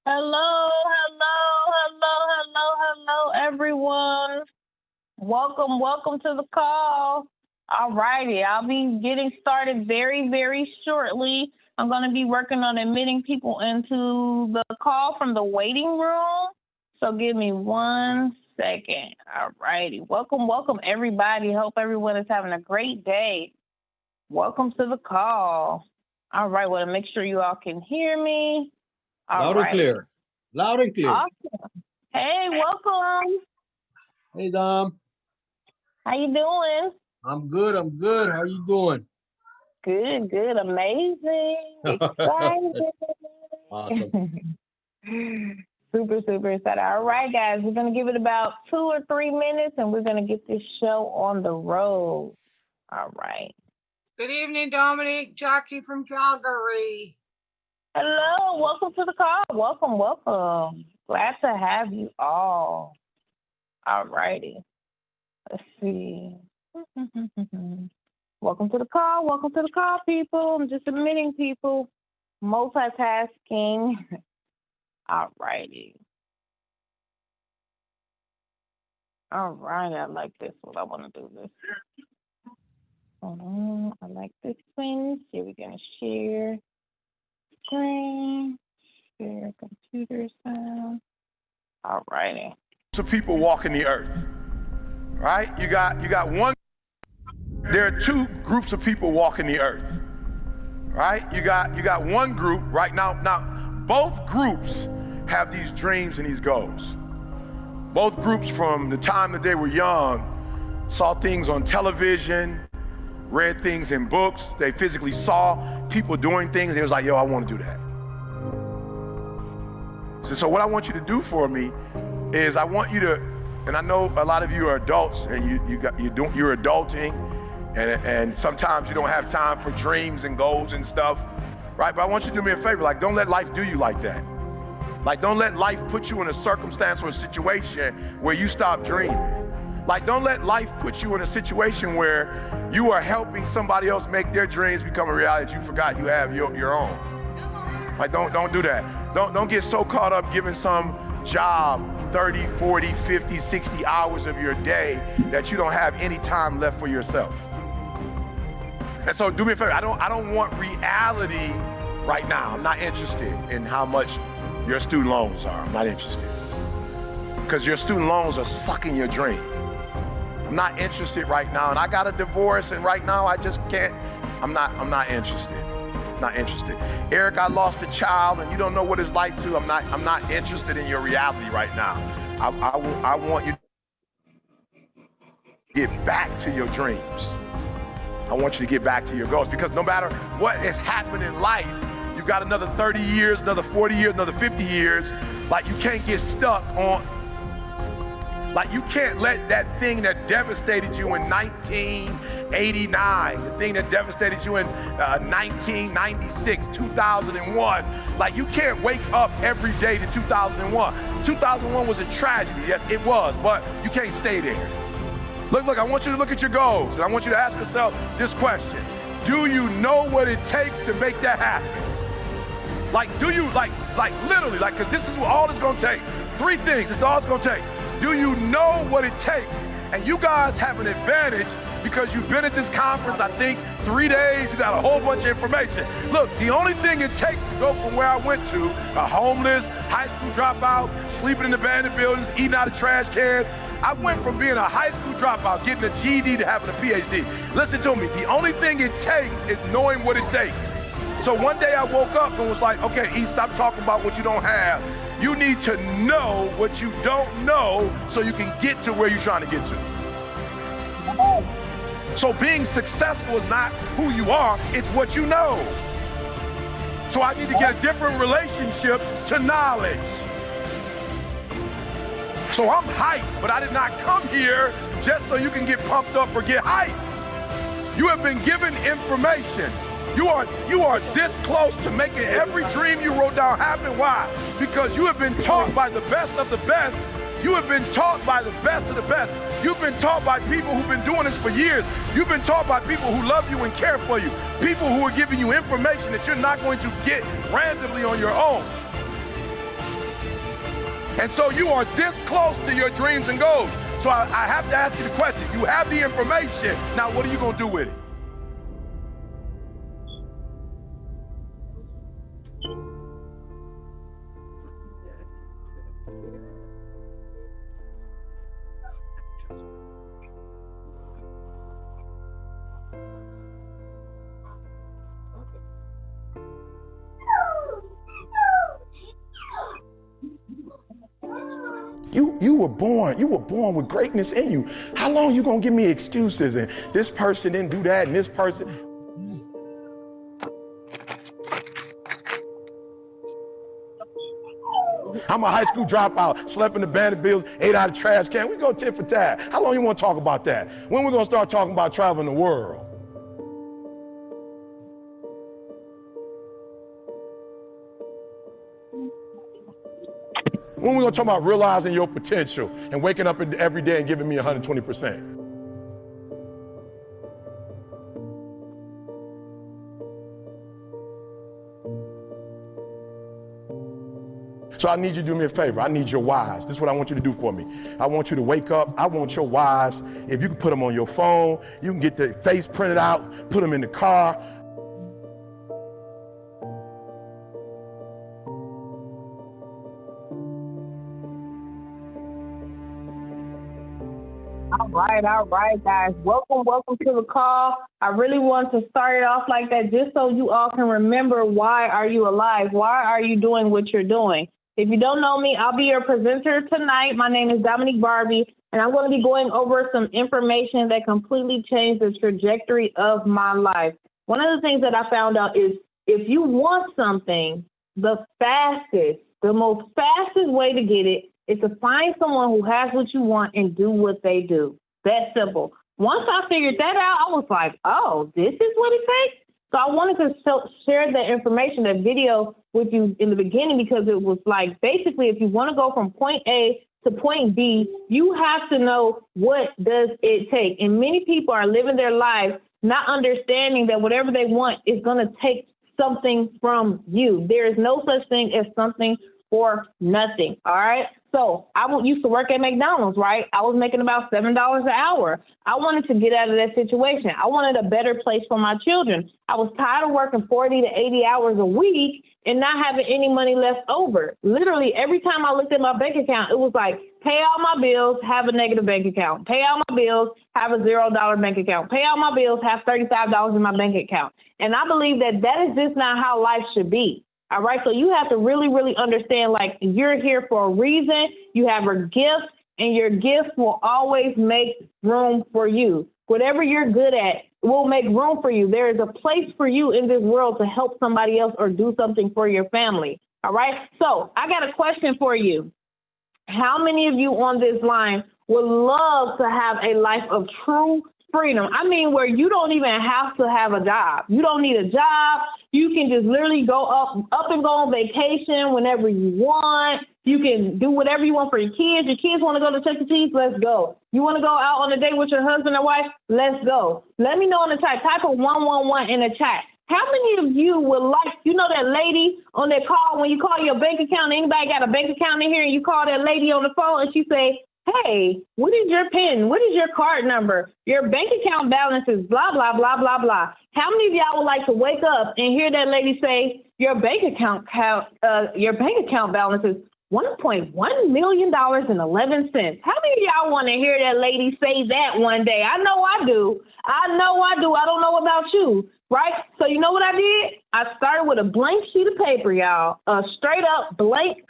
Hello, everyone. Welcome to the call. All righty, I'll be getting started very, very shortly. I'm going to be working on admitting people into the call from the waiting room. So give me 1 second. All righty. Welcome, everybody. Hope everyone is having a great day. Welcome to the call. All right, well, make sure you all can hear me. Loud and clear. Loud and clear. Awesome. Hey, welcome. Hey, Dom. How you doing? I'm good. How are you doing? Good. Amazing. Excited. Awesome. Super excited. All right, guys, we're going to give it about 2 or 3 minutes, and we're going to get this show on the road. All right. Good evening, Dominique. Jackie from Calgary. Hello. Welcome to the call. Welcome. Glad to have you all. All righty. Let's see. Welcome to the call, people. I'm just admitting people. Multitasking. All righty. All right, I like this one. I want to do this. I like this one. See, we're going to share screen, share computer sound. All righty. So people walking the earth, right? You got one. There are 2 groups of people walking the earth, right? You got one group right now. Now, both groups have these dreams and these goals. Both groups, from the time that they were young, saw things on television, read things in books. They physically saw people doing things. They was like, yo, I want to do that. So what I want you to do for me is I want you to, and I know a lot of you are adults and you're adulting, and sometimes you don't have time for dreams and goals and stuff, right? But I want you to do me a favor. Like, don't let life do you like that. Like, don't let life put you in a circumstance or a situation where you stop dreaming. Like, don't let life put you in a situation where you are helping somebody else make their dreams become a reality that you forgot you have your own. Like, don't do that. Don't get so caught up giving some job 30, 40, 50, 60 hours of your day that you don't have any time left for yourself. And so do me a favor, I don't want reality right now. I'm not interested in how much your student loans are. I'm not interested. Because your student loans are sucking your dream. I'm not interested right now, and I got a divorce, and right now I just can't. I'm not interested. Not interested. Eric, I lost a child, and you don't know what it's like to. I'm not interested in your reality right now. I want you to get back to your dreams. I want you to get back to your goals, because no matter what has happened in life, you've got another 30 years, another 40 years, another 50 years. Like, you can't get stuck on. Like, you can't let that thing that devastated you in 1989, the thing that devastated you in 1996, 2001, like, you can't wake up every day to 2001. 2001 was a tragedy, yes, it was, but you can't stay there. Look, I want you to look at your goals, and I want you to ask yourself this question. Do you know what it takes to make that happen? Like, do you, like literally, like, because this is what all it's gonna take. 3 things, this is all it's gonna take. Do you know what it takes? And you guys have an advantage because you've been at this conference, I think, 3 days, you got a whole bunch of information. Look, the only thing it takes to go from where I went to, a homeless, high school dropout, sleeping in abandoned buildings, eating out of trash cans, I went from being a high school dropout, getting a GED, to having a PhD. Listen to me, the only thing it takes is knowing what it takes. So one day I woke up and was like, okay, E, stop talking about what you don't have. You need to know what you don't know so you can get to where you're trying to get to. So being successful is not who you are, it's what you know. So I need to get a different relationship to knowledge. So I'm hyped, but I did not come here just so you can get pumped up or get hyped. You have been given information. You are this close to making every dream you wrote down happen. Why? Because you have been taught by the best of the best You have been taught by the best of the best. You've been taught by people who've been doing this for years. You've been taught by people who love you and care for you. People who are giving you information that you're not going to get randomly on your own. And so you are this close to your dreams and goals. So I have to ask you the question. You have the information. Now, what are you going to do with it? You were born with greatness in you. How long you gonna give me excuses and this person didn't do that and this person? I'm a high school dropout, slept in the bandit bills, ate out of trash can. We go tit for tat. How long you wanna talk about that? When we gonna start talking about traveling the world? When we gonna talk about realizing your potential and waking up every day and giving me 120%? So I need you to do me a favor. I need your whys. This is what I want you to do for me. I want you to wake up. I want your whys. If you can put them on your phone, you can get the face printed out, put them in the car. All right, guys. Welcome to the call. I really want to start it off like that just so you all can remember, why are you alive? Why are you doing what you're doing? If you don't know me, I'll be your presenter tonight. My name is Dominique Barbie, and I'm going to be going over some information that completely changed the trajectory of my life. One of the things that I found out is if you want something, the most fastest way to get it is to find someone who has what you want and do what they do. That simple. Once I figured that out, I was like, oh, this is what it takes? So I wanted to share that information, that video with you in the beginning, because it was like, basically, if you want to go from point A to point B, you have to know what does it take. And many people are living their lives not understanding that whatever they want is going to take something from you. There is no such thing as something for nothing. All right. So I used to work at McDonald's, right? I was making about $7 an hour. I wanted to get out of that situation. I wanted a better place for my children. I was tired of working 40 to 80 hours a week and not having any money left over. Literally, every time I looked at my bank account, it was like, pay all my bills, have a negative bank account. Pay all my bills, have a $0 bank account. Pay all my bills, have $35 in my bank account. And I believe that is just not how life should be. All right. So you have to really, really understand, like, you're here for a reason. You have a gift, and your gift will always make room for you. Whatever you're good at will make room for you. There is a place for you in this world to help somebody else or do something for your family. All right. So I got a question for you. How many of you on this line would love to have a life of true freedom? I mean, where you don't even have to have a job. You don't need a job. You can just literally go up and go on vacation whenever you want. You can do whatever you want for your kids. Your kids want to go to Chuck E. Cheese? Let's go. You want to go out on a date with your husband or wife? Let's go. Let me know in the chat. Type a 111 in the chat. How many of you would like, that lady on that call, when you call your bank account, anybody got a bank account in here, and you call that lady on the phone and she say, hey, what is your PIN? What is your card number? Your bank account balance is blah, blah, blah, blah, blah. How many of y'all would like to wake up and hear that lady say, your bank account balance is $1.1 million and 11 cents. How many of y'all want to hear that lady say that one day? I know I do. I don't know about you, right? So you know what I did? I started with a blank sheet of paper, y'all. A straight up blank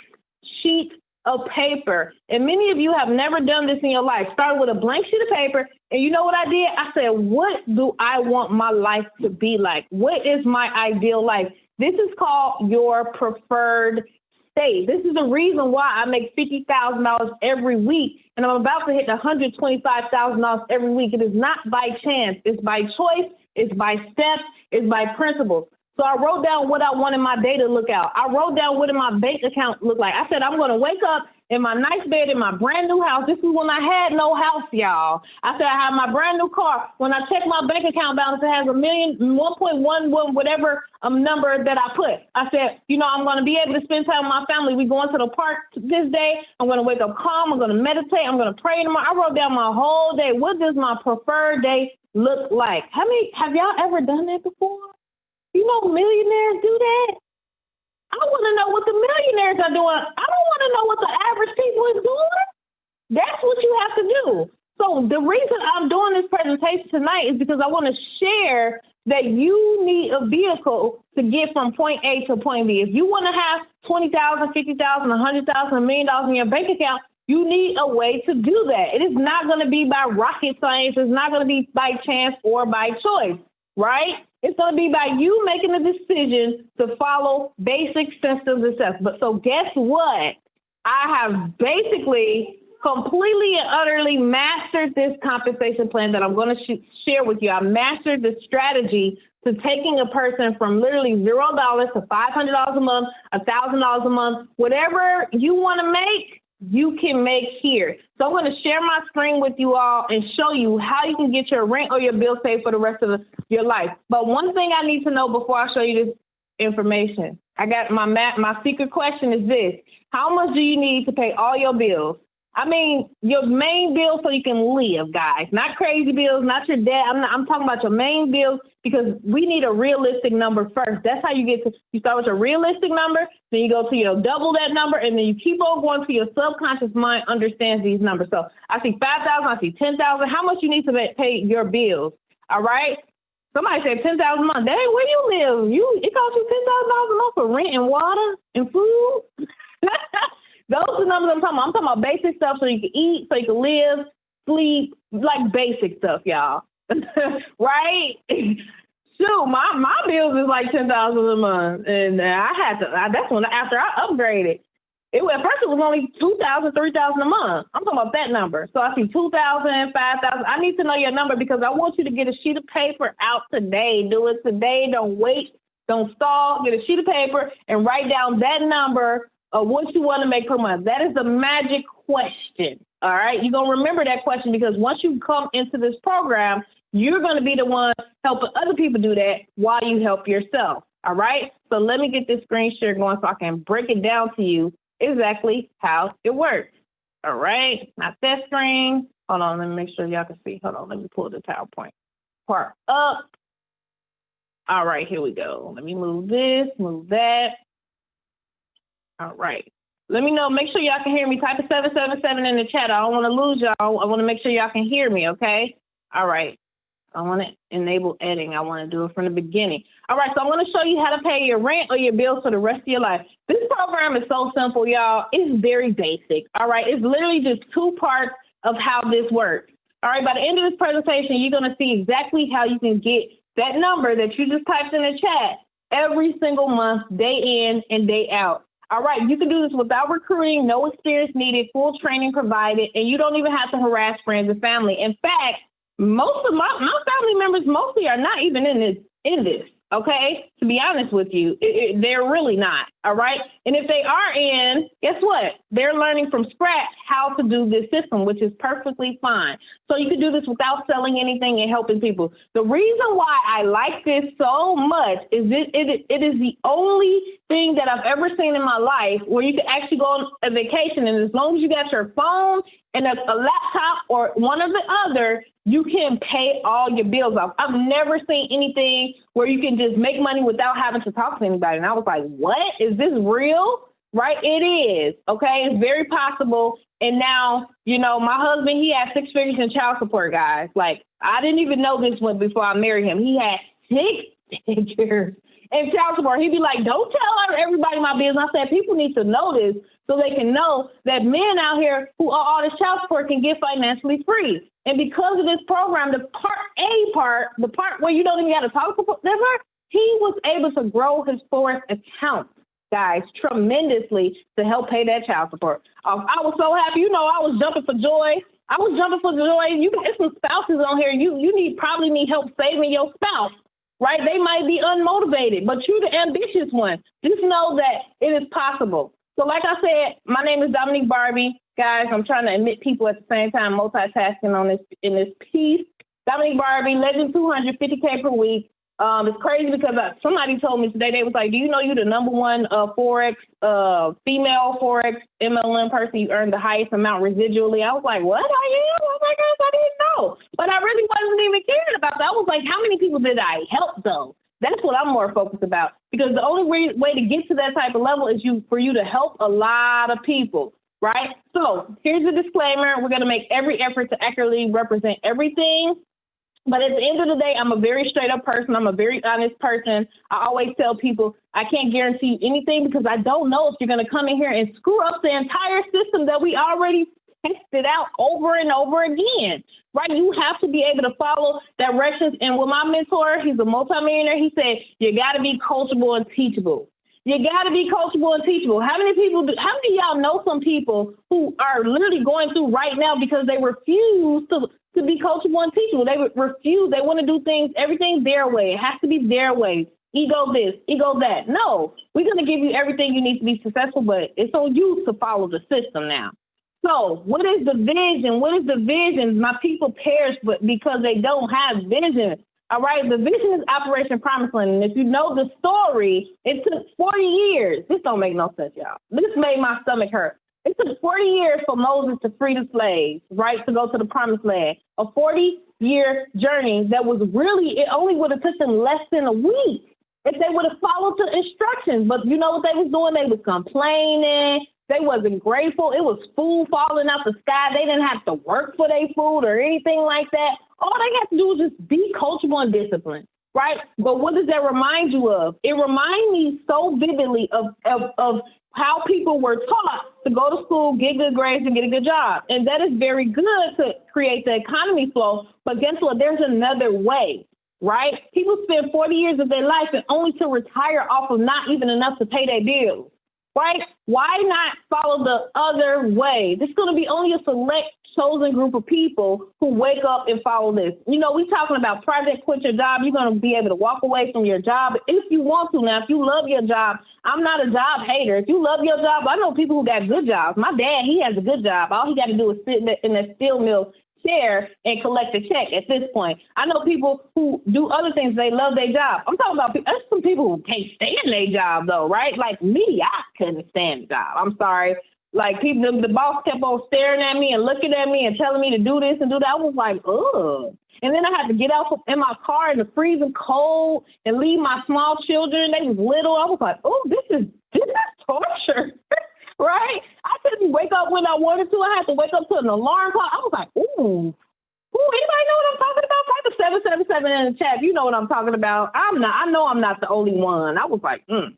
sheet of paper. And many of you have never done this in your life. Started with a blank sheet of paper. And you know what I did? I said, what do I want my life to be like? What is my ideal life? This is called your preferred state. This is the reason why I make $50,000 every week. And I'm about to hit $125,000 every week. It is not by chance. It's by choice. It's by steps. It's by principles. So I wrote down what I wanted my day to look out. I wrote down what my bank account looked like. I said, I'm going to wake up in my nice bed, in my brand new house. This is when I had no house, y'all. I said I have my brand new car. When I check my bank account balance, it has 1.11, whatever number that I put. I said, you know, I'm going to be able to spend time with my family. We going to the park this day. I'm going to wake up calm. I'm going to meditate. I'm going to pray tomorrow. I wrote down my whole day. What does my preferred day look like? Have y'all ever done that before? You know, millionaires do that. I want to know what the millionaires are doing. I don't want to know what the average people is doing. That's what you have to do. So the reason I'm doing this presentation tonight is because I want to share that you need a vehicle to get from point A to point B. If you want to have $20,000, $50,000, $100,000, $1 million in your bank account, you need a way to do that. It is not going to be by rocket science. It's not going to be by chance or by choice, right? It's going to be by you making a decision to follow basic systems and steps. But so guess what? I have basically completely and utterly mastered this compensation plan that I'm going to share with you. I mastered the strategy to taking a person from literally $0 to $500 a month, $1,000 a month, whatever you want to make, you can make here. So I'm going to share my screen with you all and show you how you can get your rent or your bill paid for the rest of your life. But one thing I need to know before I show you this information, I got my secret question is this: how much do you need to pay all your bills? I mean, your main bills so you can live, guys. Not crazy bills, not your debt. I'm talking about your main bills because we need a realistic number first. That's how you start with a realistic number, then you go to your double that number, and then you keep on going to your subconscious mind understands these numbers. So I see 5,000, I see 10,000. How much you need to pay your bills? All right. Somebody said 10,000 a month. Dang, where you live? It costs you $10,000 a month for rent and water and food. Those are the numbers I'm talking about. I'm talking about basic stuff so you can eat, so you can live, sleep, like basic stuff, y'all. Right? Shoot, my bills is like $10,000 a month. And that's when after I upgraded. At first it was only $2,000, $3,000 a month. I'm talking about that number. So I see $2,000, $5,000. I need to know your number because I want you to get a sheet of paper out today. Do it today. Don't wait. Don't stall. Get a sheet of paper and write down that number of what you want to make per month. That is the magic question. All right. You're going to remember that question because once you come into this program, you're going to be the one helping other people do that while you help yourself. All right. So let me get this screen share going so I can break it down to you exactly how it works. All right. Not that screen. Hold on. Let me make sure y'all can see. Hold on. Let me pull the PowerPoint part up. All right. Here we go. Let me move this, move that. All right. Let me know. Make sure y'all can hear me. Type a 777 in the chat. I don't want to lose y'all. I want to make sure y'all can hear me, okay? All right. I want to enable editing. I want to do it from the beginning. All right. So I'm going to show you how to pay your rent or your bills for the rest of your life. This program is so simple, y'all. It's very basic. All right. It's literally just two parts of how this works. All right. By the end of this presentation, you're going to see exactly how you can get that number that you just typed in the chat every single month, day in and day out. All right, you can do this without recruiting, no experience needed, full training provided, and you don't even have to harass friends and family. In fact, most of my family members mostly are not even in this. Okay, to be honest with you, they're really not. All right. And if they are in, guess what? They're learning from scratch how to do this system, which is perfectly fine. So you can do this without selling anything and helping people. The reason why I like this so much is it is the only thing that I've ever seen in my life where you can actually go on a vacation. And as long as you got your phone and a laptop or one or the other, you can pay all your bills off. I've never seen anything where you can just make money without having to talk to anybody. And I was like, what? Is this real? Right? It is. Okay. It's very possible. And now, you know, my husband, he had 6 figures in child support, guys. Like, I didn't even know this one before I married him. He had 6 figures in child support. He'd be like, don't tell everybody my business. I said, people need to know this so they can know that men out here who owe all this child support can get financially free. And because of this program, the part where you don't even got to talk to them, he was able to grow his Forex account, guys, tremendously to help pay that child support. I was so happy. You know, I was jumping for joy. There's some spouses on here. You probably need help saving your spouse, right? They might be unmotivated, but you're the ambitious one. Just know that it is possible. So like I said, my name is Dominique Barbie. Guys, I'm trying to admit people at the same time, multitasking on this in this piece. Dominique Barbie, Legend 200, 50K per week. It's crazy because somebody told me today, they was like, do you know you're the number one Forex, female Forex MLM person? You earned the highest amount residually. I was like, what? I am? Oh my gosh, I didn't know. But I really wasn't even caring about that. I was like, how many people did I help though? That's what I'm more focused about, because the only way to get to that type of level is for you to help a lot of people, right? So here's the disclaimer. We're going to make every effort to accurately represent everything. But at the end of the day, I'm a very straight up person. I'm a very honest person. I always tell people I can't guarantee anything because I don't know if you're going to come in here and screw up the entire system that we already tested out over and over again, right? You have to be able to follow directions. And with my mentor, he's a multimillionaire. He said, you got to be coachable and teachable. You got to be coachable and teachable. How many of y'all know some people who are literally going through right now because they refuse to be coachable and teachable? They refuse. They want to do things, everything their way. It has to be their way. Ego this, ego that. No, we're going to give you everything you need to be successful, but it's on you to follow the system now. So what is the vision? What is the vision? My people perish because they don't have vision. All right, the vision is Operation Promised Land. And if you know the story, it took 40 years. This don't make no sense, y'all. This made my stomach hurt. It took 40 years for Moses to free the slaves, right, to go to the Promised Land. A 40-year journey that was really, it only would have took them less than a week if they would have followed the instructions. But you know what they was doing? They was complaining. They wasn't grateful. It was food falling out the sky. They didn't have to work for their food or anything like that. All they had to do was just be coachable and disciplined, right? But what does that remind you of? It reminds me so vividly of how people were taught to go to school, get good grades, and get a good job. And that is very good to create the economy flow. But guess what? There's another way, right? People spend 40 years of their life and only to retire off of not even enough to pay their bills. Right? Why not follow the other way? There's going to be only a select chosen group of people who wake up and follow this. You know, we're talking about Project Quit Your Job. You're going to be able to walk away from your job if you want to. Now, if you love your job, I'm not a job hater. If you love your job, I know people who got good jobs. My dad, he has a good job. All he got to do is sit in that steel mill chair and collect a check at this point. I know people who do other things. They love their job. I'm talking about there's some people who can't stand their job though, right? Like me, I couldn't stand the job. I'm sorry. Like people, the boss kept on staring at me and looking at me and telling me to do this and do that. I was like, ugh. And then I had to get out in my car in the freezing cold and leave my small children. They was little. I was like, oh, this is torture. Right? I couldn't wake up when I wanted to. I had to wake up to an alarm clock. I was like, ooh, anybody know what I'm talking about? Type of 777 in the chat. You know what I'm talking about. I know I'm not the only one. I was like, I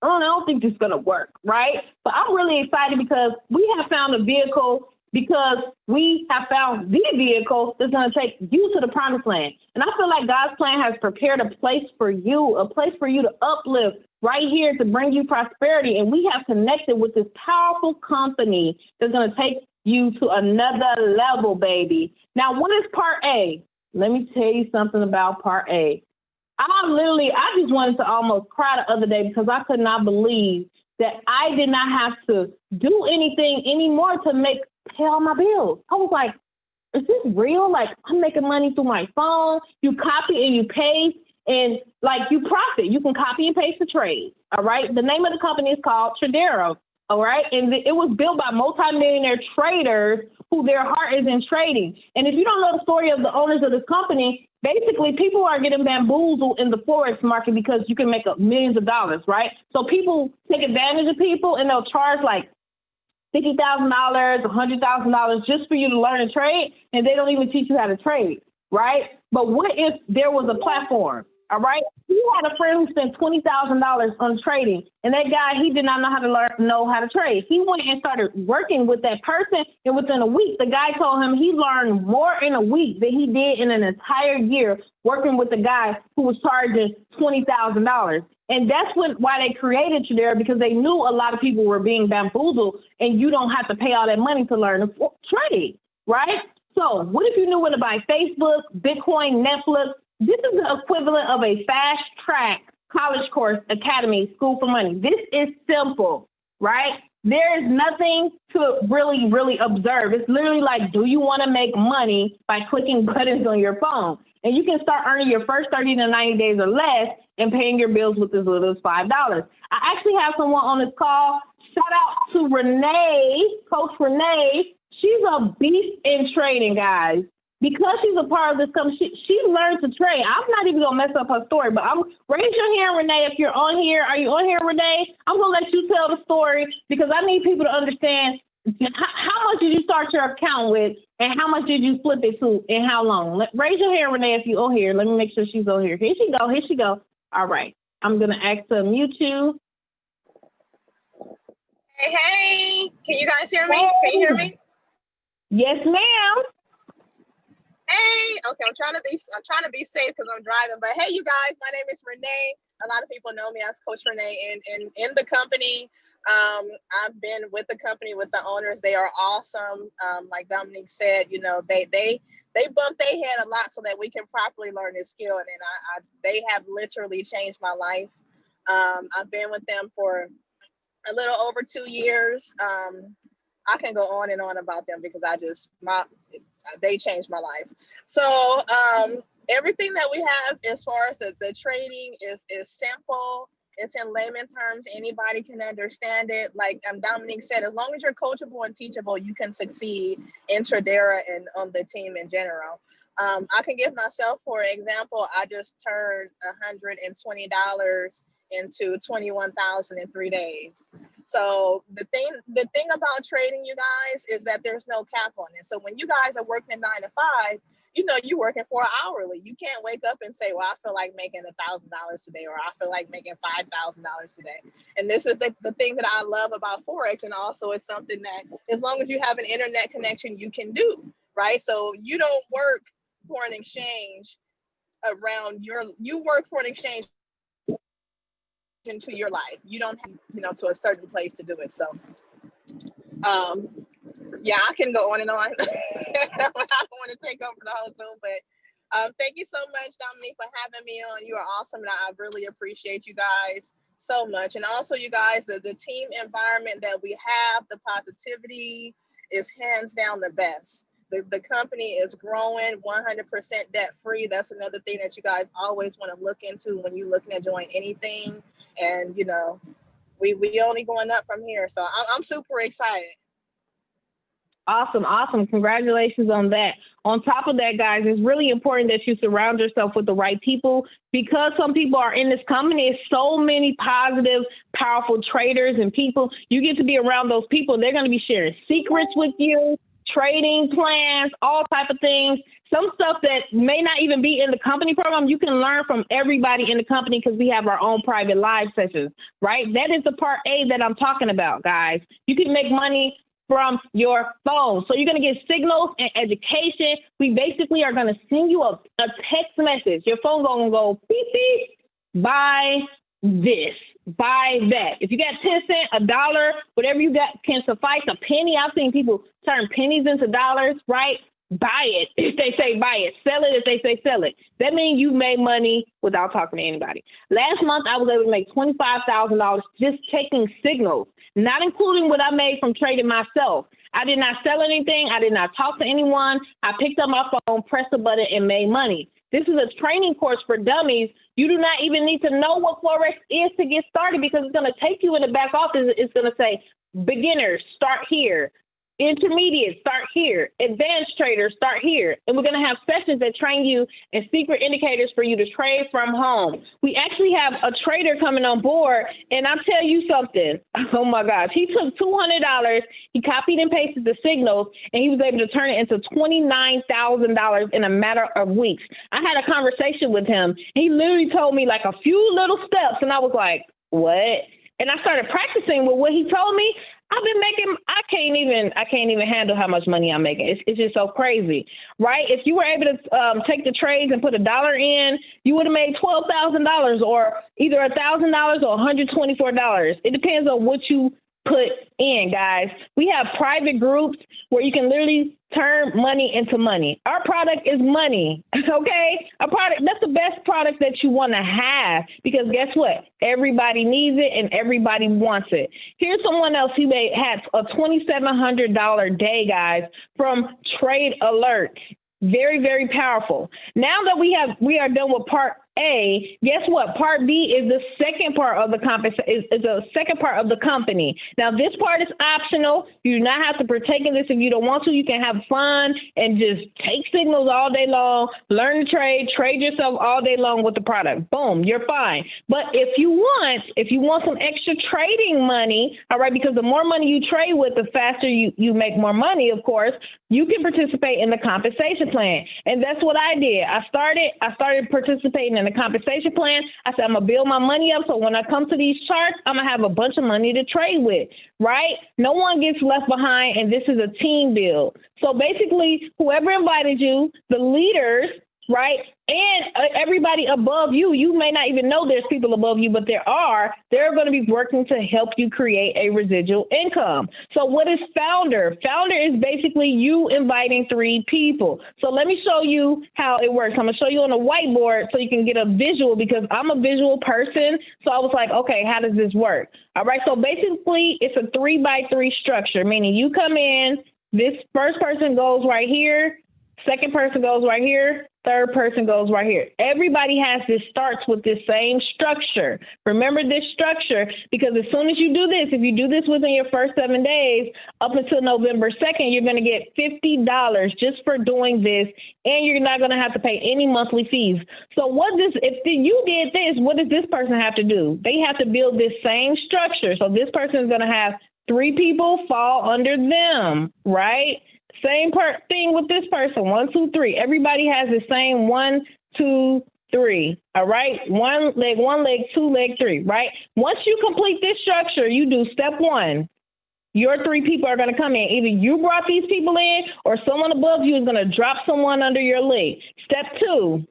don't think this is going to work, right? But I'm really excited because we have found a vehicle, because we have found the vehicle that's going to take you to the promised land. And I feel like God's plan has prepared a place for you to uplift right here to bring you prosperity. And we have connected with this powerful company that's going to take you to another level, baby. Now, what is part A? Let me tell you something about part A. I just wanted to almost cry the other day because I could not believe that I did not have to do anything anymore to pay all my bills. I was like, is this real? Like, I'm making money through my phone. You copy and you paste, and like you profit. You can copy and paste the trade. All right. The name of the company is called Tradera. All right. And it was built by multimillionaire traders who their heart is in trading. And if you don't know the story of the owners of this company, basically people are getting bamboozled in the Forex market because you can make up millions of dollars. Right. So people take advantage of people and they'll charge like $50,000, $100,000 just for you to learn to trade. And they don't even teach you how to trade. Right. But what if there was a platform? All right. He had a friend who spent $20,000 on trading, and that guy, he did not know how to trade. He went and started working with that person, and within a week, the guy told him he learned more in a week than he did in an entire year working with the guy who was charging $20,000. And that's why they created Tradera, because they knew a lot of people were being bamboozled, and you don't have to pay all that money to learn to trade, right? So what if you knew when to buy Facebook, Bitcoin, Netflix? This is the equivalent of a fast track college course, academy, school for money. This is simple. right? There is nothing to really observe. It's literally like, do you want to make money by clicking buttons on your phone? And you can start earning your first 30 to 90 days or less and paying your bills with as little as $5. I actually have someone on this call. Shout out to Renee, Coach Renee. She's a beast in trading, guys. Because she's a part of this company, she learned to trade. I'm not even going to mess up her story, but raise your hand, Renee, if you're on here. Are you on here, Renee? I'm going to let you tell the story because I need people to understand how much did you start your account with and how much did you flip it to and how long? Raise your hand, Renee, if you're on here. Let me make sure she's on here. Here she go. Here she go. All right. I'm going to ask to mute you. Hey, can you guys hear me? Can you hear me? Yes, ma'am. Hey, okay, I'm trying to be safe because I'm driving. But hey, you guys, my name is Renee. A lot of people know me as Coach Renee in the company. I've been with the company with the owners. They are awesome. Like Dominique said, you know, they bump their head a lot so that we can properly learn this skill. And they have literally changed my life. I've been with them for a little over 2 years. I can go on and on about them because they changed my life. So everything that we have as far as the trading is simple. It's in layman terms. Anybody can understand it. Like Dominique said, as long as you're coachable and teachable, you can succeed in Tradera and on the team in general. I can give myself, for example, I just turned $120 into $21,000 in 3 days. So the thing about trading, you guys, is that there's no cap on it. So when you guys are working 9 to 5, you know, you're working for hourly. You can't wake up and say, well, I feel like making $1,000 today, or I feel like making $5,000 today. And this is the thing that I love about Forex. And also it's something that as long as you have an internet connection, you can do, right? So you don't work for an exchange you work for an exchange into your life. You don't have, you know, to a certain place to do it. So yeah, I can go on and on. I don't want to take over the whole Zoom, but thank you so much, Dominique, for having me on. You are awesome, and I really appreciate you guys so much. And also, you guys, the team environment that we have, the positivity is hands down the best. The company is growing 100% debt free. That's another thing that you guys always want to look into when you're looking at doing anything. And, you know, we only going up from here. So I'm super excited. Awesome. Congratulations on that. On top of that, guys, it's really important that you surround yourself with the right people, because some people are in this company. It's so many positive, powerful traders and people. You get to be around those people. They're going to be sharing secrets with you, trading plans, all type of things. Some stuff that may not even be in the company program, you can learn from everybody in the company because we have our own private live sessions, right? That is the part A that I'm talking about, guys. You can make money from your phone. So you're going to get signals and education. We basically are going to send you a text message. Your phone going to go beep, beep, buy this, buy that. If you got 10 cents, $1, whatever you got can suffice. A penny. I've seen people turn pennies into dollars, right? Buy it if they say buy it. Sell it if they say sell it. That means you made money without talking to anybody. Last month, I was able to make $25,000 just taking signals, not including what I made from trading myself. I did not sell anything. I did not talk to anyone. I picked up my phone, pressed a button, and made money. This is a training course for dummies. You do not even need to know what Forex is to get started, because it's going to take you in the back office. It's going to say, beginners, start here. Intermediate, start here. Advanced traders, start here. And we're going to have sessions that train you in secret indicators for you to trade from home. We actually have a trader coming on board, and I'll tell you something. Oh, my gosh. He took $200. He copied and pasted the signals, and he was able to turn it into $29,000 in a matter of weeks. I had a conversation with him. He literally told me like a few little steps, and I was like, what? And I started practicing with what he told me. I've been making, I can't even handle how much money I'm making. It's just so crazy, right? If you were able to take the trades and put $1 in, you would have made $12,000, or either $1,000 or $124. It depends on what you put in, guys. We have private groups where you can literally turn money into money. Our product is money, okay? A product, that's the best product that you want to have, because guess what? Everybody needs it and everybody wants it. Here's someone else who had a $2,700 day, guys, from Trade Alert. Very, very powerful. Now that we are done with part A, guess what? Part B is the second part of the is the second part of the company. Now, this part is optional. You do not have to partake in this if you don't want to. You can have fun and just take signals all day long, learn to trade yourself all day long with the product. Boom, you're fine. But if you want some extra trading money, all right, because the more money you trade with, the faster you make more money, of course, you can participate in the compensation plan. And that's what I did. I started participating in the compensation plan. I said, I'm going to build my money up so when I come to these charts, I'm going to have a bunch of money to trade with, right? No one gets left behind, and this is a team build. So basically, whoever invited you, the leaders, right, and everybody above you, you may not even know there's people above you, but they're going to be working to help you create a residual income. So what is Founder? Founder is basically you inviting 3 people. So let me show you how it works. I'm going to show you on a whiteboard so you can get a visual, because I'm a visual person. So I was like, okay, how does this work? All right, so basically it's a 3x3 structure, meaning you come in, this first person goes right here, second person goes right here, third person goes right here. Everybody starts with this same structure. Remember this structure, because as soon as you do this, if you do this within your first 7 days, up until November 2nd, you're going to get $50 just for doing this, and you're not going to have to pay any monthly fees. So if you did this, what does this person have to do? They have to build this same structure. So this person is going to have 3 people fall under them, right? Same thing with this person, 1, 2, 3. Everybody has the same 1, 2, 3. All right, 1 leg, 2 leg, 3. Right. Once you complete this structure, you do step 1. Your 3 people are going to come in. Either you brought these people in, or someone above you is going to drop someone under your leg. Step 2,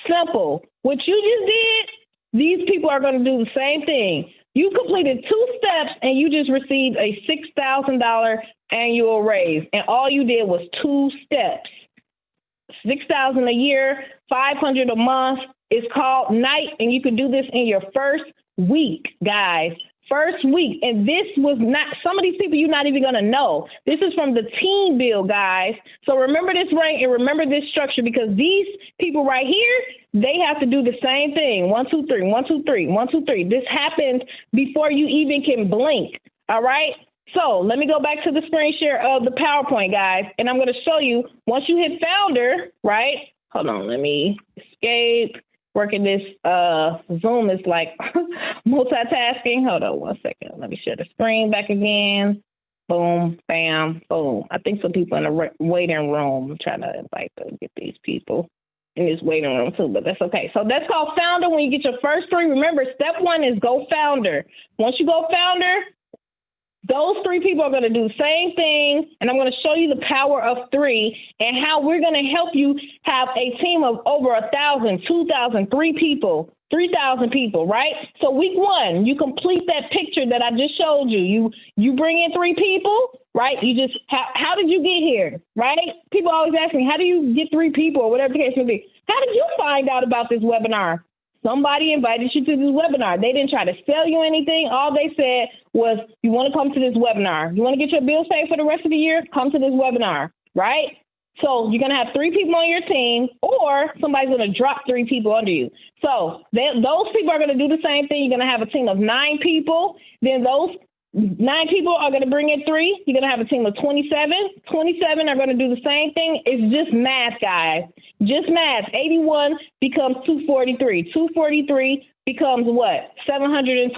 simple. What you just did, these people are going to do the same thing. You completed 2 steps and you just received a $6,000 annual raise. And all you did was 2 steps. $6,000 a year, $500 a month. It's called Night, and you can do this in your first week, guys. First week. And this was not, some of these people you're not even going to know. This is from the team build, guys. So remember this rank and remember this structure, because these people right here, they have to do the same thing. 1, 2, 3, 1, 2, 3, 1, 2, 3. This happens before you even can blink. All right. So let me go back to the screen share of the PowerPoint, guys. And I'm going to show you, once you hit Founder, right? Hold on. Let me escape. Working this Zoom is like multitasking. Hold on 1 second. Let me share the screen back again. Boom, bam, boom. I think some people in the waiting room. I'm trying to invite them, get these people in this waiting room too, but that's okay. So that's called Founder. When you get your first 3, remember, step 1 is go Founder. Once you go Founder, those 3 people are going to do the same thing, and I'm going to show you the power of 3 and how we're going to help you have a team of over 1,000, 2,000, 3 people, 3,000 people, right? So week 1, you complete that picture that I just showed you. You bring in 3 people, right? You just, how did you get here, right? People always ask me, how do you get 3 people or whatever the case may be? How did you find out about this webinar? Somebody invited you to this webinar. They didn't try to sell you anything. All they said was, you want to come to this webinar. You want to get your bills paid for the rest of the year? Come to this webinar, right? So you're going to have 3 people on your team, or somebody's going to drop 3 people under you. So those people are going to do the same thing. You're going to have a team of 9 people. Then those 9 people are going to bring in 3. You're going to have a team of 27. 27 are going to do the same thing. It's just math, guys. Just math. 81 becomes 243. 243 becomes what? 729.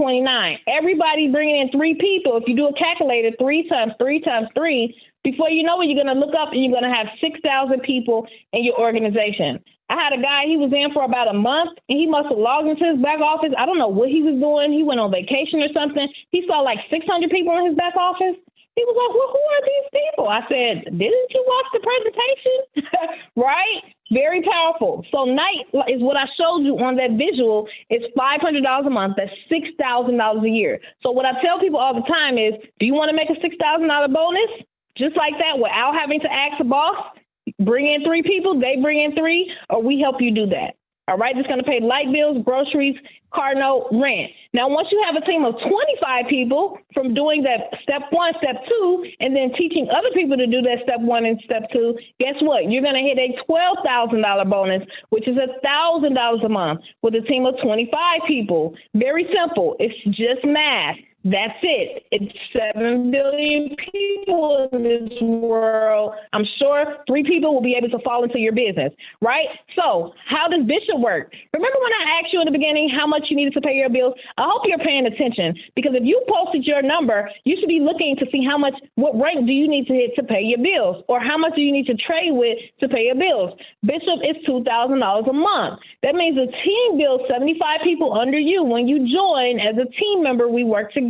Everybody bringing in 3 people. If you do a calculator, 3 times 3 times 3, before you know it, you're going to look up and you're going to have 6,000 people in your organization. I had a guy, he was in for about a month, and he must have logged into his back office. I don't know what he was doing. He went on vacation or something. He saw like 600 people in his back office. He was like, well, who are these people? I said, didn't you watch the presentation? Right? Very powerful. So night is what I showed you on that visual. It's $500 a month. That's $6,000 a year. So what I tell people all the time is, do you want to make a $6,000 bonus? Just like that, without having to ask the boss, bring in 3 people, they bring in 3, or we help you do that. All right, it's going to pay light bills, groceries, car note, rent. Now, once you have a team of 25 people from doing that step 1, step 2, and then teaching other people to do that step 1 and step 2, guess what? You're going to hit a $12,000 bonus, which is $1,000 a month with a team of 25 people. Very simple. It's just math. That's it. It's 7 billion people in this world. I'm sure 3 people will be able to fall into your business, right? So how does Bishop work? Remember when I asked you in the beginning how much you needed to pay your bills? I hope you're paying attention, because if you posted your number, you should be looking to see what rank do you need to hit to pay your bills, or how much do you need to trade with to pay your bills. Bishop is $2,000 a month. That means the team builds 75 people under you. When you join as a team member, we work together.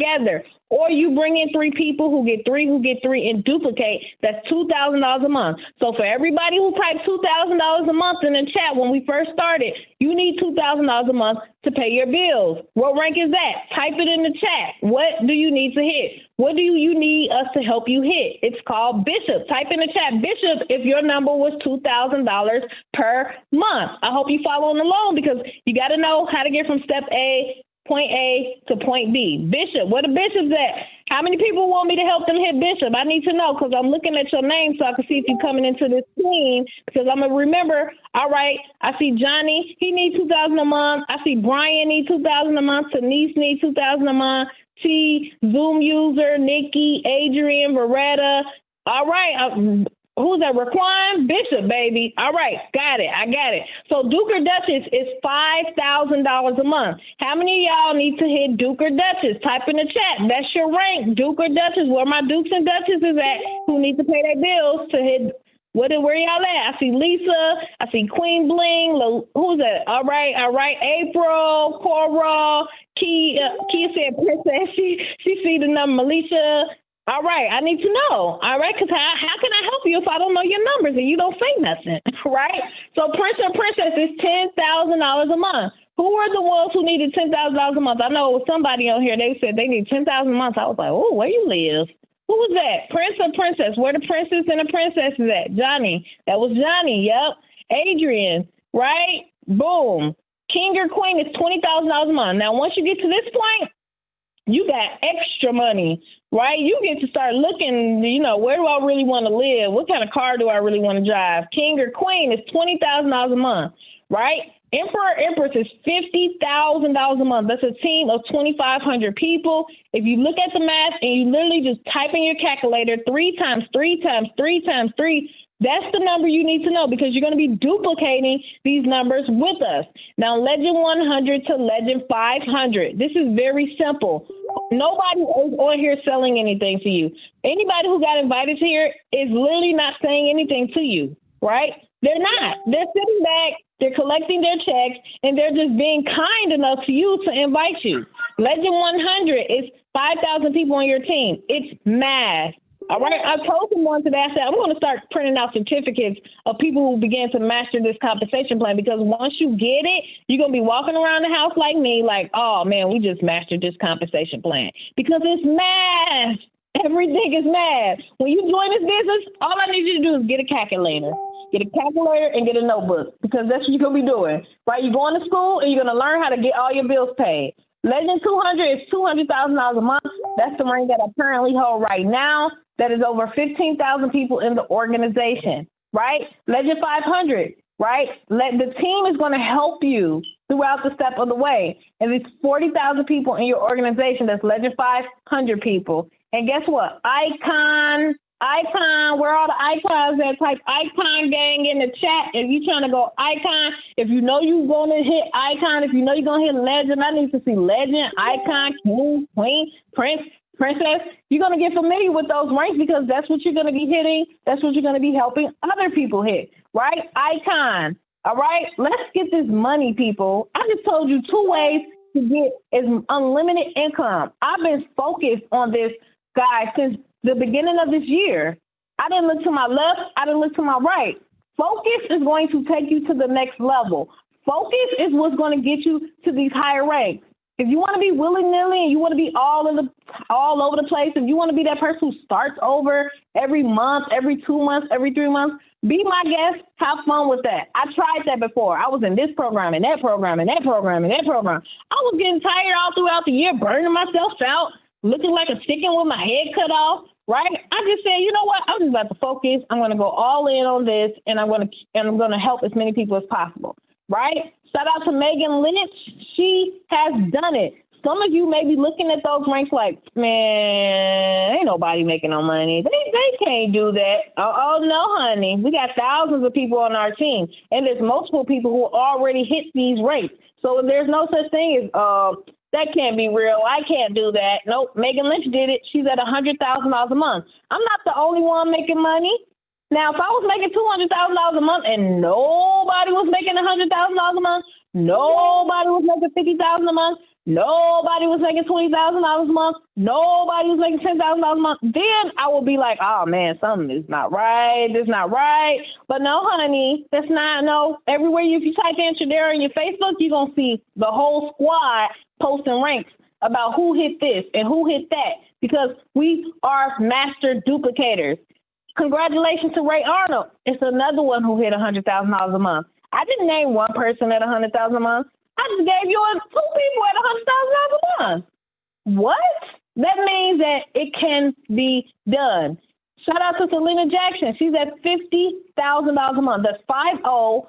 Or you bring in 3 people who get 3, and duplicate. That's $2,000 a month. So for everybody who typed $2,000 a month in the chat when we first started, you need $2,000 a month to pay your bills. What rank is that? Type it in the chat. What do you need to hit? What do you need us to help you hit? It's called Bishop. Type in the chat, Bishop, if your number was $2,000 per month. I hope you following along, because you got to know how to get from step A, point A to point B. Bishop, where the Bishop's at? How many people want me to help them hit Bishop? I need to know, because I'm looking at your name so I can see if you're coming into this team, because I'm going to remember. All right, I see Johnny, he needs $2,000 a month. I see Brian needs $2,000 a month. Denise needs $2,000 a month. T, Zoom user, Nikki, Adrian, Beretta. All right, who's that? Raquan? Bishop, baby. All right, got it. I got it. So Duke or Duchess is $5,000 a month. How many of y'all need to hit Duke or Duchess? Type in the chat. That's your rank. Duke or Duchess. Where my Dukes and Duchesses at? Who need to pay their bills to hit? Where y'all at? I see Lisa. I see Queen Bling. Who's that? All right. April, Cora, Kia said Princess. She see the number. Melisha. All right, I need to know. All right, because how can I help you if I don't know your numbers and you don't say nothing, right? So Prince or Princess is $10,000 a month. Who are the ones who needed $10,000 a month? I know it was somebody on here. They said they need $10,000 a month. I was like, oh, where you live? Who was that? Prince or Princess? Where the princess and the princess is at? Johnny. That was Johnny. Yep. Adrian. Right? Boom. King or queen is $20,000 a month. Now, once you get to this point, you got extra money, right? You get to start looking, where do I really want to live? What kind of car do I really want to drive? King or queen is $20,000 a month, right? Emperor, Empress is $50,000 a month. That's a team of 2,500 people. If you look at the math and you literally just type in your calculator 3 times 3 times 3 times 3, that's the number you need to know, because you're going to be duplicating these numbers with us. Now, Legend 100 to Legend 500. This is very simple. Nobody is on here selling anything to you. Anybody who got invited here is literally not saying anything to you, right? They're not. They're sitting back, they're collecting their checks, and they're just being kind enough to you to invite you. Legend 100 is 5,000 people on your team. It's math. All right, I told someone today, I said, I'm going to start printing out certificates of people who began to master this compensation plan, because once you get it, you're going to be walking around the house like me, like, oh, man, we just mastered this compensation plan, because it's math. Everything is math. When you join this business, all I need you to do is get a calculator. Get a calculator and get a notebook, because that's what you're going to be doing, right? You're going to school and you're going to learn how to get all your bills paid. Legend 200 is $200,000 a month. That's the rank that I currently hold right now. That is over 15,000 people in the organization, right? Legend 500, right? The team is going to help you throughout the step of the way. And it's 40,000 people in your organization. That's Legend 500 people. And guess what? Icon, where all the icons at? Type icon gang in the chat. If you're trying to go icon, if you know you're going to hit icon, if you know you're going to hit legend, I need to see legend, icon, king, queen, prince, princess. You're going to get familiar with those ranks, because that's what you're going to be hitting. That's what you're going to be helping other people hit, right? Icon. All right. Let's get this money, people. I just told you 2 ways to get is unlimited income. I've been focused on this, guys, since the beginning of this year. I didn't look to my left. I didn't look to my right. Focus is going to take you to the next level. Focus is what's going to get you to these higher ranks. If you want to be willy-nilly and you want to be all over the place, if you want to be that person who starts over every month, every 2 months, every 3 months, be my guest. Have fun with that. I tried that before. I was in this program and that program and that program and that program. I was getting tired all throughout the year, burning myself out, looking like a chicken with my head cut off. Right? I just said, you know what? I'm just about to focus. I'm going to go all in on this, and I'm going to help as many people as possible. Right? Shout out to Megan Lynch. She has done it. Some of you may be looking at those ranks like, man, ain't nobody making no money. They can't do that. Oh, no, honey. We got thousands of people on our team, and there's multiple people who already hit these rates. So there's no such thing as, that can't be real. I can't do that. Nope. Megan Lynch did it. She's at $100,000 a month. I'm not the only one making money. Now, if I was making $200,000 a month and nobody was making $100,000 a month, nobody was making $50,000 a month, nobody was making $20,000 a month, nobody was making $10,000 a month, then I will be like, oh man, something is not right. It's not right. But no, honey, that's not, no. Everywhere if you type in Tradera in your Facebook, you're going to see the whole squad posting ranks about who hit this and who hit that, because we are master duplicators. Congratulations to Ray Arnold. It's another one who hit $100,000 a month. I didn't name one person at $100,000 a month. I just gave you 2 people at $100,000 a month. What? That means that it can be done. Shout out to Selena Jackson. She's at $50,000 a month. That's 50,000.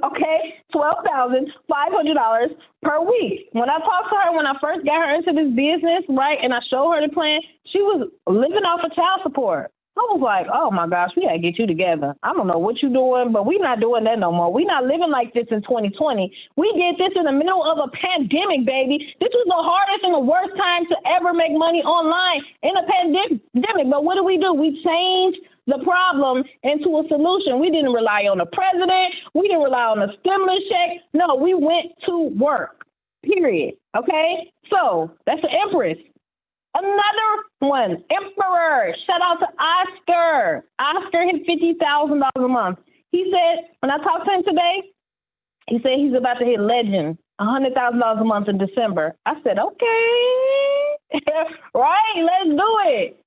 Okay, $12,500 per week. When I talked to her, when I first got her into this business, right, and I showed her the plan, she was living off of child support. I was like, oh my gosh, we gotta get you together. I don't know what you're doing, but we're not doing that no more. We're not living like this in 2020. We did this in the middle of a pandemic, baby. This was the hardest and the worst time to ever make money online in a pandemic. But what do? We changed the problem into a solution. We didn't rely on the president. We didn't rely on the stimulus check. No, we went to work, period. Okay? So that's the Empress. Another one, Emperor. Shout out to Oscar. Oscar hit $50,000 a month. He said, when I talked to him today, he said he's about to hit Legend, $100,000 a month in December. I said, okay. Right? Let's do it.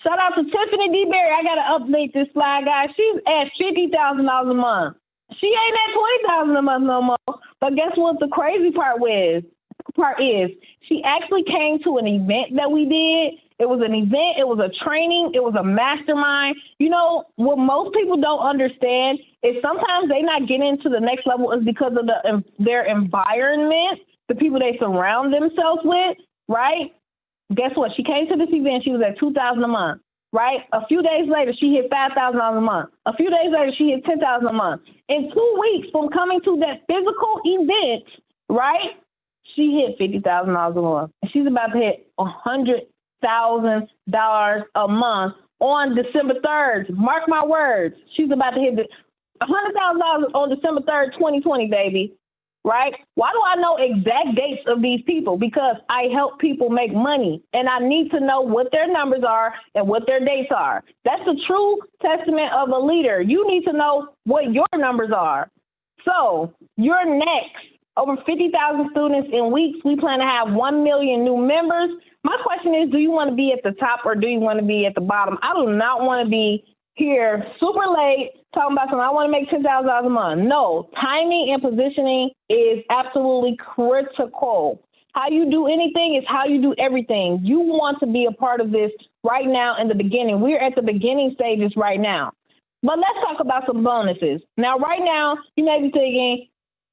Shout out to Tiffany D. Berry. I got to update this slide, guys. She's at $50,000 a month. She ain't at $20,000 a month no more. But guess what the crazy part is? She actually came to an event that we did. It was an event. It was a training. It was a mastermind. You know, what most people don't understand is sometimes they not getting to the next level is because of their environment, the people they surround themselves with, right? Guess what? She came to this event. She was at $2,000 a month, right? A few days later, she hit $5,000 a month. A few days later, she hit $10,000 a month. In 2 weeks from coming to that physical event, right, she hit $50,000 a month. And she's about to hit $100,000 a month on December 3rd. Mark my words. She's about to hit $100,000 on December 3rd, 2020, baby. Right? Why do I know exact dates of these people? Because I help people make money, and I need to know what their numbers are and what their dates are. That's the true testament of a leader. You need to know what your numbers are. So you're next. Over 50,000 students in weeks. We plan to have 1 million new members. My question is, do you want to be at the top or do you want to be at the bottom? I do not want to be here super late talking about something. I want to make $10,000 a month. No, timing and positioning is absolutely critical. How you do anything is how you do everything. You want to be a part of this right now in the beginning. We're at the beginning stages right now. But let's talk about some bonuses. Now, right now, you may be thinking,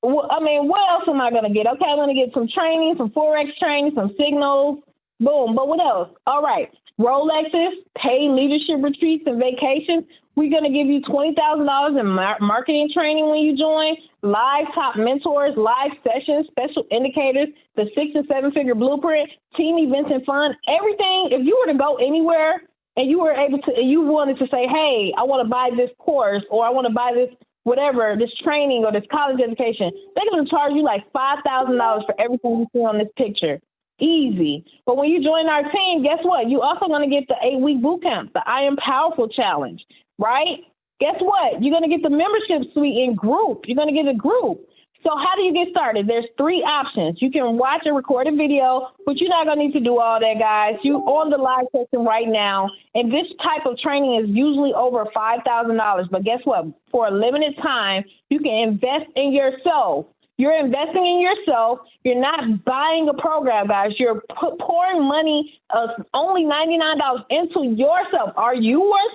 I mean, what else am I going to get? Okay, I'm going to get some training, some Forex training, some signals. Boom. But what else? All right. Rolexes, paid leadership retreats and vacations. We're going to give you $20,000 in marketing training when you join, live top mentors, live sessions, special indicators, the 6- and 7-figure blueprint, team events and fun, everything. If you were to go anywhere and you were able to, you wanted to say, hey, I want to buy this course or I want to buy this whatever, this training or this college education, they're going to charge you like $5,000 for everything you see on this picture. Easy. But when you join our team, guess what? You also going to get the 8-week boot camp, the I Am Powerful Challenge, right? Guess what? You're going to get the membership suite in group. You're going to get a group. So how do you get started? There's 3 options. You can watch a recorded video, but you're not going to need to do all that, guys. You're on the live session right now, and this type of training is usually over $5,000. But guess what? For a limited time, you can invest in yourself. You're investing in yourself. You're not buying a program, guys. You're pouring money of only $99 into yourself. Are you worth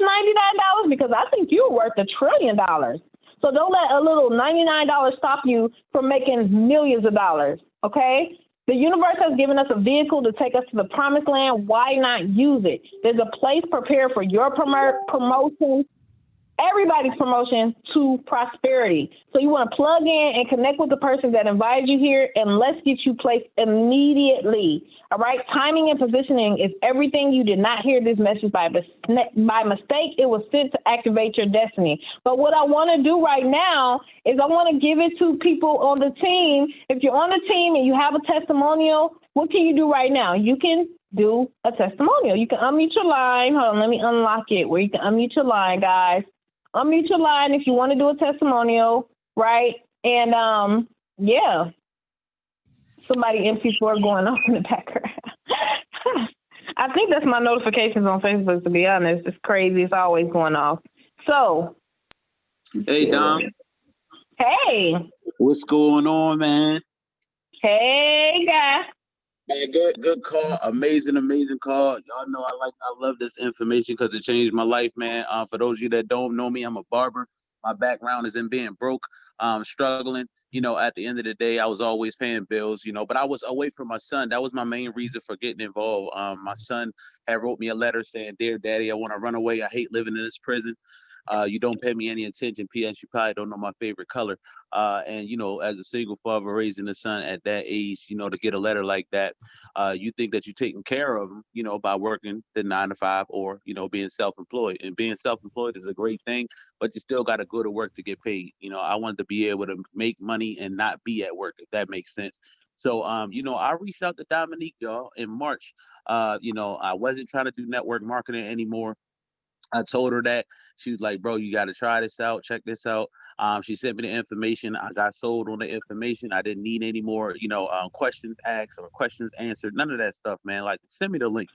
$99? Because I think you're worth $1 trillion. So don't let a little $99 stop you from making millions of dollars, okay? The universe has given us a vehicle to take us to the promised land. Why not use it? There's a place prepared for your promotion, everybody's promotion to prosperity. So you want to plug in and connect with the person that invited you here, and let's get you placed immediately. All right. Timing and positioning is everything. You did not hear this message by mistake. It was sent to activate your destiny. But what I want to do right now is I want to give it to people on the team. If you're on the team and you have a testimonial, what can you do right now? You can do a testimonial. You can unmute your line. Hold on, let me unlock it where you can unmute your line, guys. Unmute your line if you want to do a testimonial, right? And yeah, somebody MP4 going off in the background. I think that's my notifications on Facebook, to be honest. It's crazy. It's always going off. So. Hey, Dom. Hey. What's going on, man? Hey, guy. Man, good call. Amazing call. Y'all know I love this information because it changed my life, man. For those of you that don't know me, I'm a barber. My background is in being broke, struggling. You know, at the end of the day, I was always paying bills, you know, but I was away from my son. That was my main reason for getting involved. My son had wrote me a letter saying, "Dear Daddy, I want to run away. I hate living in this prison. You don't pay me any attention. P.S. You probably don't know my favorite color." And, you know, as a single father raising a son at that age, you know, to get a letter like that, you think that you're taking care of them, you know, by working the 9 to 5 or, you know, being self-employed. And being self-employed is a great thing, but you still got to go to work to get paid. You know, I wanted to be able to make money and not be at work, if that makes sense. So, you know, I reached out to Dominique, y'all, in March. You know, I wasn't trying to do network marketing anymore. I told her that. She was like, "Bro, you got to try this out. Check this out." She sent me the information. I got sold on the information. I didn't need any more, you know, questions asked or questions answered. None of that stuff, man. Like, send me the link.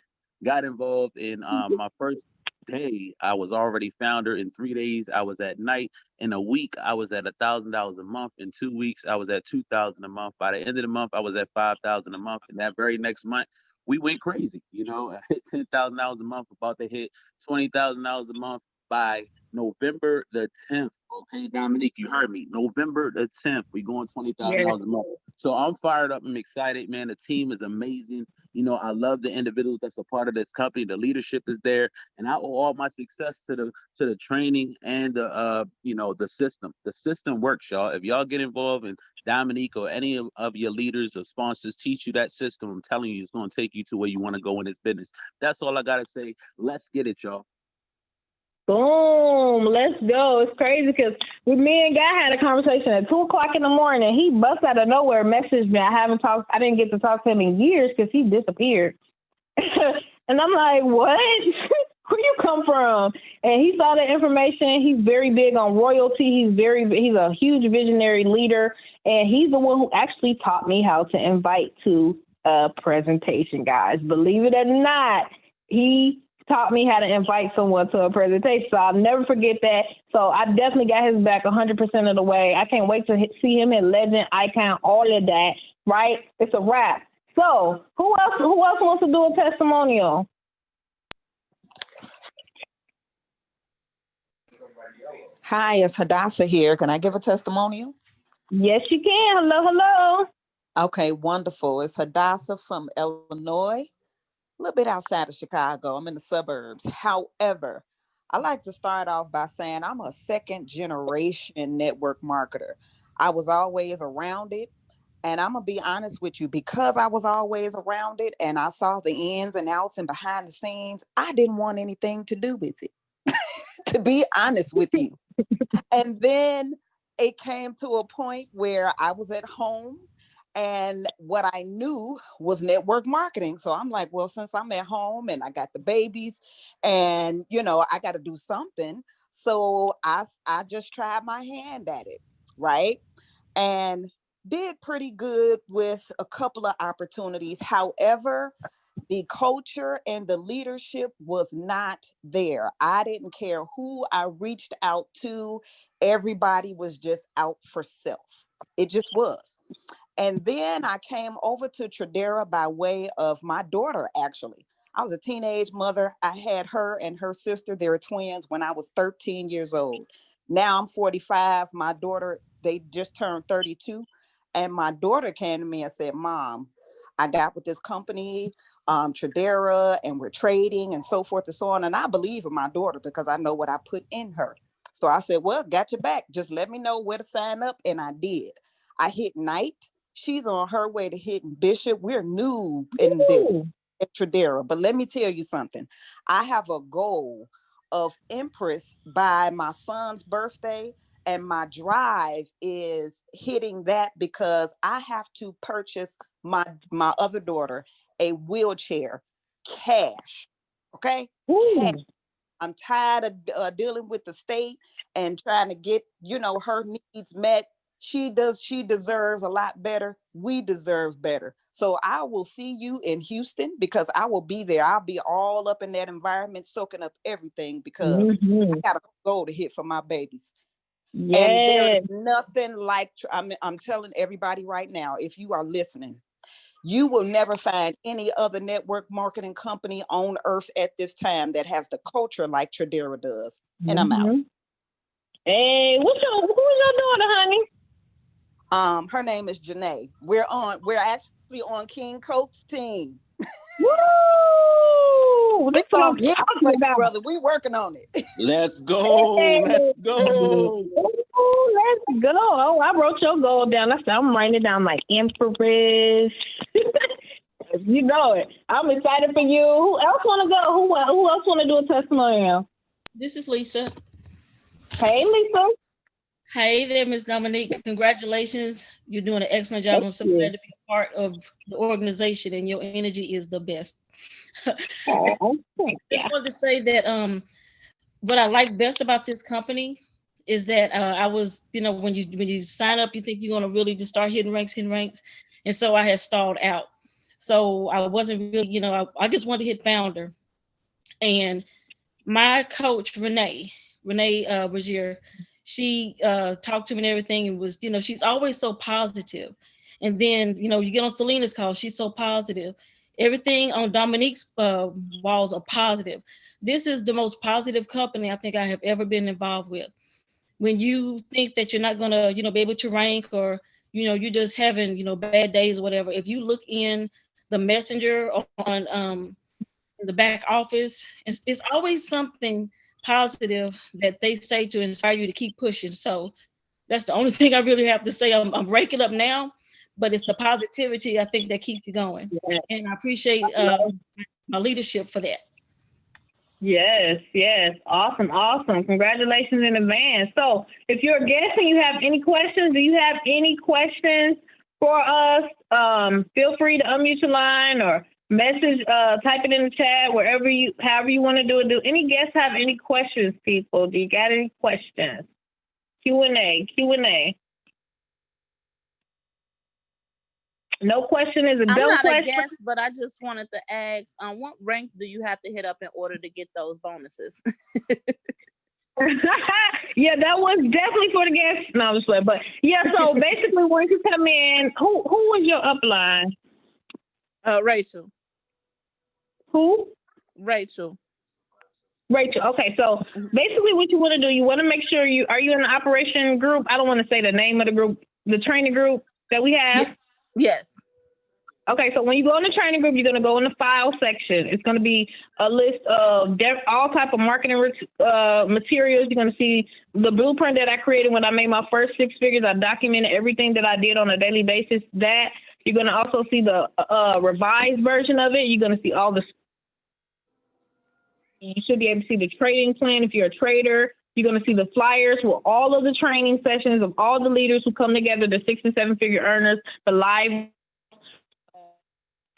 Got involved in my first day. I was already founder. In 3 days, I was at night. In a week, I was at $1,000 a month. In 2 weeks, I was at $2,000 a month. By the end of the month, I was at $5,000 a month. And that very next month, we went crazy. You know, I hit $10,000 a month, about to hit $20,000 a month by November the 10th. Okay, Dominique, you heard me. November the 10th, we going $20,000 a month. So I'm fired up. I'm excited, man. The team is amazing. You know, I love the individuals that's a part of this company. The leadership is there, and I owe all my success to the training and the you know, the system. The system works, y'all. If y'all get involved and Dominique or any of your leaders or sponsors teach you that system, I'm telling you, it's going to take you to where you want to go in this business. That's all I got to say. Let's get it, y'all. Boom, let's go. It's crazy because me and Guy had a conversation at 2 o'clock in the morning. He busts out of nowhere, messaged me. I didn't get to talk to him in years because he disappeared. And I'm like, what? Where you come from? And he saw the information. He's very big on royalty. He's a huge visionary leader. And he's the one who actually taught me how to invite to a presentation, guys. Believe it or not, he taught me how to invite someone to a presentation. So I'll never forget that. So I definitely got his back 100% of the way. I can't wait to see him in Legend, Icon, all of that, right? It's a wrap. So who else wants to do a testimonial? Hi, it's Hadassah here. Can I give a testimonial? Yes, you can. Hello. Okay, wonderful. It's Hadassah from Illinois, a little bit outside of Chicago. I'm in the suburbs. However, I like to start off by saying I'm a second generation network marketer. I was always around it. And I'm going to be honest with you, because I was always around it and I saw the ins and outs and behind the scenes, I didn't want anything to do with it, to be honest with you. And then it came to a point where I was at home And what I knew was network marketing. So I'm like, well, since I'm at home and I got the babies and, you know, I got to do something. So I just tried my hand at it, right? And did pretty good with a couple of opportunities. However, the culture and the leadership was not there. I didn't care who I reached out to. Everybody was just out for self. It just was. And then I came over to Tradera by way of my daughter, actually. I was a teenage mother. I had her and her sister, they were twins, when I was 13 years old. Now I'm 45. My daughter, they just turned 32. And my daughter came to me and said, Mom, I got with this company, Tradera, and we're trading and so forth and so on. And I believe in my daughter because I know what I put in her. So I said, well, got your back. Just let me know where to sign up. And I did. I hit Knight. She's on her way to hitting Bishop. We're new in the Tradera. But let me tell you something. I have a goal of Empress by my son's birthday. And my drive is hitting that because I have to purchase my other daughter a wheelchair cash. Okay? Cash. I'm tired of dealing with the state and trying to get, you know, her needs met. She deserves a lot better. We deserve better. So I will see you in Houston because I will be there. I'll be all up in that environment, soaking up everything because I got a goal to hit for my babies. Yes. And there is nothing like, I'm telling everybody right now, if you are listening, you will never find any other network marketing company on earth at this time that has the culture like Tradera does. And I'm out. Hey, who's your daughter, honey? Her name is Janae. We're actually on King Coke's team. Woo! That's what I'm talking about, brother. We working on it. Let's go. Hey. Let's go. Ooh, let's go. Oh, I wrote your goal down. I'm writing it down like Empress. You know it. I'm excited for you. Who else want to go? Who else want to do a testimonial? This is Lisa. Hey, Lisa. Hey there, Ms. Dominique. Congratulations. You're doing an excellent job. I'm so glad to be a part of the organization, and your energy is the best. I just wanted to say that what I like best about this company is that I was, you know, when you sign up, you think you're going to really just start hitting ranks. And so I had stalled out. So I wasn't really, you know, I just wanted to hit founder. And my coach, Renee Rozier, she talked to me and everything, and was, you know, she's always so positive. And then, you know, you get on Selena's call, she's so positive. Everything on Dominique's walls are positive. This is the most positive company I think I have ever been involved with. When you think that you're not gonna, you know, be able to rank, or, you know, you're just having, you know, bad days or whatever, if you look in the messenger on the back office, it's always something positive that they say to inspire you to keep pushing. So that's the only thing I really have to say. I'm raking up now, but it's the positivity I think that keeps you going. Yeah. And I appreciate my leadership for that. Yes. Awesome. Congratulations in advance. So if you're a guest and you have any questions, do you have any questions for us? Feel free to unmute your line or message, type it in the chat, however you want to do it. Do any guests have any questions, people? Do you got any questions? Q&A. No question is a dumb question. I'm not a guest, but I just wanted to ask, what rank do you have to hit up in order to get those bonuses? Yeah, that was definitely for the guests. No, I'm just playing. But yeah, so basically, once you come in, who was your upline? Rachel. Who? Rachel. Okay, so basically what you want to do, you want to make sure are you in the operation group? I don't want to say the name of the group, the training group that we have? Yes. Okay, so when you go in the training group, you're going to go in the file section. It's going to be a list of all type of marketing materials. You're going to see the blueprint that I created when I made my first 6 figures. I documented everything that I did on a daily basis. That you're going to also see the revised version of it. You're going to see all the. You should be able to see the trading plan if you're a trader. You're going to see the flyers with all of the training sessions of all the leaders who come together, the 6 and 7 figure earners, the live.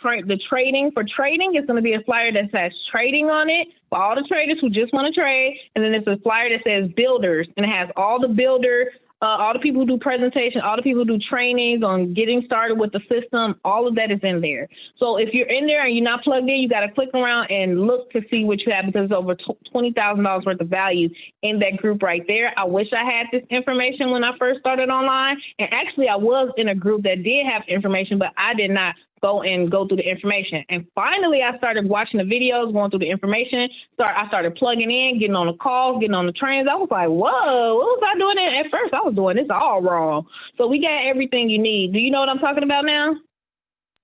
The trading for trading is going to be a flyer that says trading on it for all the traders who just want to trade. And then it's a flyer that says builders, and it has all the builder, all the people who do presentation, all the people who do trainings on getting started with the system. All of that is in there. So if you're in there and you're not plugged in, you got to click around and look to see what you have, because it's over $20,000 worth of value in that group right there. I wish I had this information when I first started online. And actually, I was in a group that did have information, but I did not go through the information. And finally, I started watching the videos, going through the information. I started plugging in, getting on the calls, getting on the trains. I was like, whoa, what was I doing? At first, I was doing this all wrong. So we got everything you need. Do you know what I'm talking about now?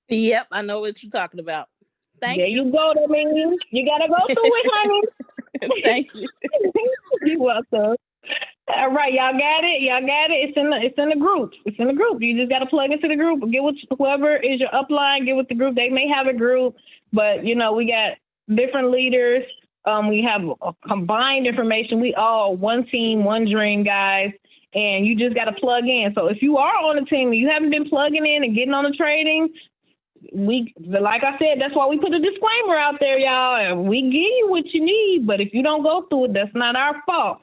Yep, I know what you're talking about. Thank you. There you go, Dominique. You got to go through it, honey. Thank you. You're welcome. All right, y'all got it. Y'all got it. It's in the group. It's in the group. You just got to plug into the group. Get with whoever is your upline. Get with the group. They may have a group, but we got different leaders. We have combined information. We all one team, one dream, guys. And you just got to plug in. So if you are on a team and you haven't been plugging in and getting on the trading, like I said, that's why we put a disclaimer out there, y'all. And we give you what you need, but if you don't go through it, that's not our fault.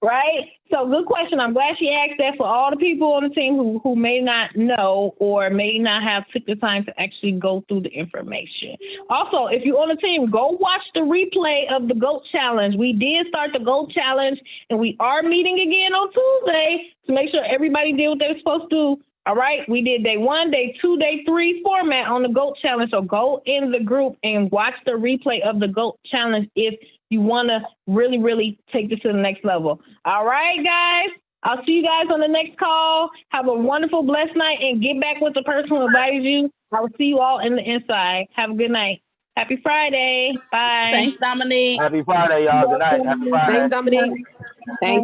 Right? So good question. I'm glad she asked that for all the people on the team who may not know or may not have took the time to actually go through the information. Also, if you're on the team, go watch the replay of the GOAT Challenge. We did start the GOAT Challenge, and we are meeting again on Tuesday to make sure everybody did what they were supposed to do. All right, we did day 1, day 2, day 3 format on the GOAT Challenge. So go in the group and watch the replay of the GOAT Challenge if you want to really, really take this to the next level. All right, guys. I'll see you guys on the next call. Have a wonderful, blessed night, and get back with the person who invited you. I will see you all in the inside. Have a good night. Happy Friday. Bye. Thanks, Dominique. Happy Friday, y'all. Good night. Happy Friday. Thanks, Dominique. Thank